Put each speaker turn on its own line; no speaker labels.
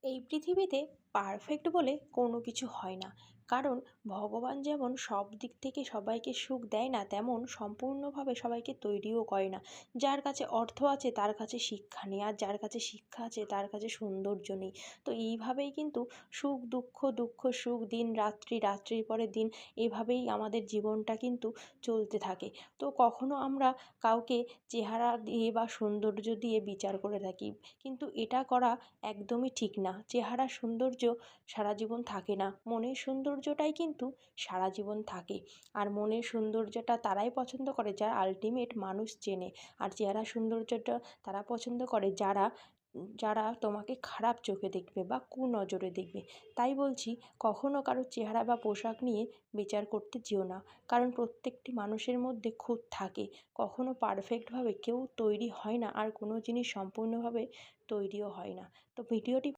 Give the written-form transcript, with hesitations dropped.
এই পৃথিবীতে পারফেক্ট বলে কোনো কিছু হয় না। কারণ ভগবান যেমন সব দিক থেকে সবাইকে সুখ দেয় না, তেমন সম্পূর্ণভাবে সবাইকে তৈরিও করে না। যার কাছে অর্থ আছে তার কাছে শিক্ষা নেই, আর যার কাছে শিক্ষা আছে তার কাছে সৌন্দর্য নেই। তো এইভাবেই কিন্তু সুখ দুঃখ, দুঃখ সুখ, দিন রাত্রি, রাত্রির পরে দিন, এভাবেই আমাদের জীবনটা কিন্তু চলতে থাকে। তো কখনো আমরা কাউকে চেহারা দিয়ে বা সৌন্দর্য দিয়ে বিচার করে থাকি, কিন্তু এটা করা একদমই ঠিক না। চেহারার সৌন্দর্য সারা জীবন থাকে না, মনের সৌন্দর্যটাই কিন্তু সারা জীবন থাকে। আর মনের সৌন্দর্যটা তারাই পছন্দ করে যারা আলটিমেট মানুষ চেনে। আর চেহারার সৌন্দর্যটা তারা পছন্দ করে যারা যারা তোমাকে খারাপ চোখে দেখবে বা কুনজরে দেখবে। তাই বলছি, কখনও কারোর চেহারা বা পোশাক নিয়ে বিচার করতে যেও না। কারণ প্রত্যেকটি মানুষের মধ্যে খুঁত থাকে। কখনও পারফেক্টভাবে কেউ তৈরি হয় না, আর কোনো জিনিস সম্পূর্ণভাবে তৈরিও হয় না। তো ভিডিওটি